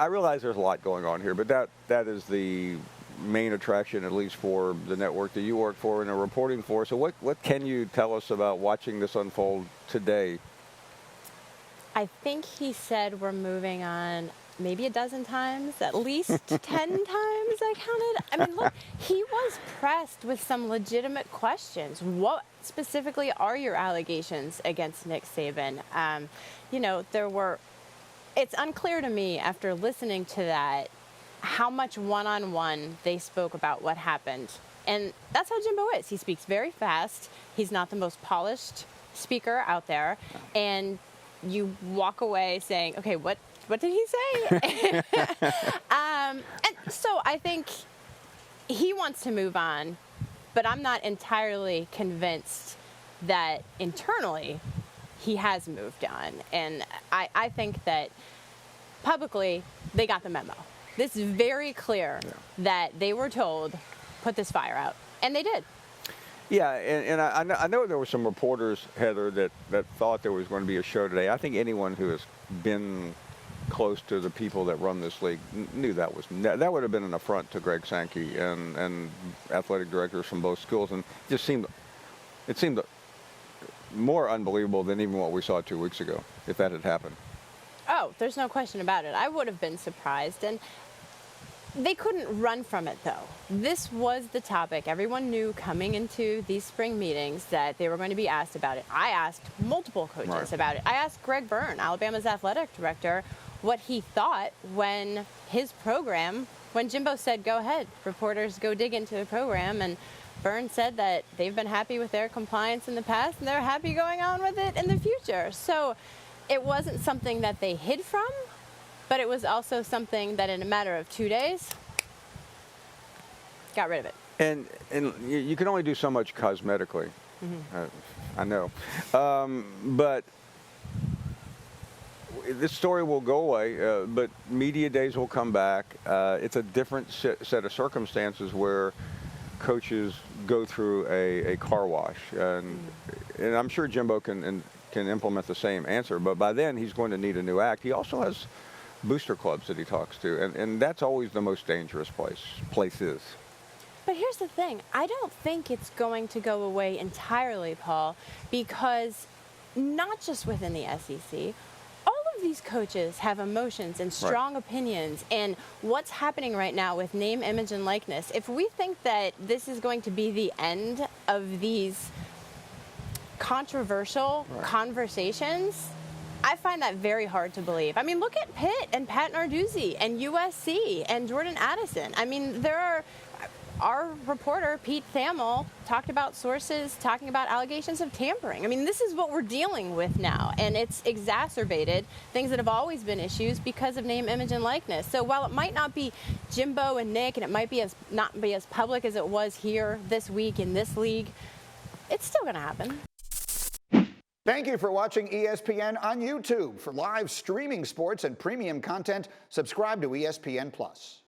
I realize there's a lot going on here, but that is the main attraction, at least for the network that you work for and are reporting for. So what can you tell us about watching this unfold today? I think he said we're moving on maybe a dozen times, at least 10 times I counted. I mean, look, he was pressed with some legitimate questions. What specifically are your allegations against Nick Saban? It's unclear to me after listening to that how much one-on-one they spoke about what happened. And that's how Jimbo is. He speaks very fast. He's not the most polished speaker out there. And you walk away saying, okay, what did he say? And so I think he wants to move on, but I'm not entirely convinced that internally he has moved on. And I think that publicly they got the memo. This is very clear that they were told, put this fire out. And they did. Yeah, and I know there were some reporters, Heather, that thought there was going to be a show today. I think anyone who has been close to the people that run this league knew that would have been an affront to Greg Sankey and athletic directors from both schools, and it seemed more unbelievable than even what we saw 2 weeks ago, if that had happened. Oh, there's no question about it. I would have been surprised, and they couldn't run from it, though. This was the topic. Everyone knew coming into these spring meetings that they were going to be asked about it. I asked multiple coaches about it. I asked Greg Byrne, Alabama's athletic director, what he thought when Jimbo said, go ahead, reporters go dig into the program, and Byrne said that they've been happy with their compliance in the past, and they're happy going on with it in the future. So it wasn't something that they hid from, but it was also something that in a matter of 2 days, got rid of it. And you can only do so much cosmetically. I know. But this story will go away, but media days will come back. It's a different set of circumstances where coaches go through a car wash. And I'm sure Jimbo can implement the same answer, but by then he's going to need a new act. He also has booster clubs that he talks to, and that's always the most dangerous places. But here's the thing. I don't think it's going to go away entirely, Paul, because not just within the SEC, all of these coaches have emotions and strong opinions, and what's happening right now with name, image, and likeness, if we think that this is going to be the end of these controversial conversations, I find that very hard to believe. I mean, look at Pitt and Pat Narduzzi and USC and Jordan Addison. I mean, our reporter, Pete Thamel, talked about sources talking about allegations of tampering. I mean, this is what we're dealing with now, and it's exacerbated things that have always been issues because of name, image, and likeness. So while it might not be Jimbo and Nick, and it might be not be as public as it was here this week in this league, it's still going to happen. Thank you for watching ESPN on YouTube. For live streaming sports and premium content, subscribe to ESPN+.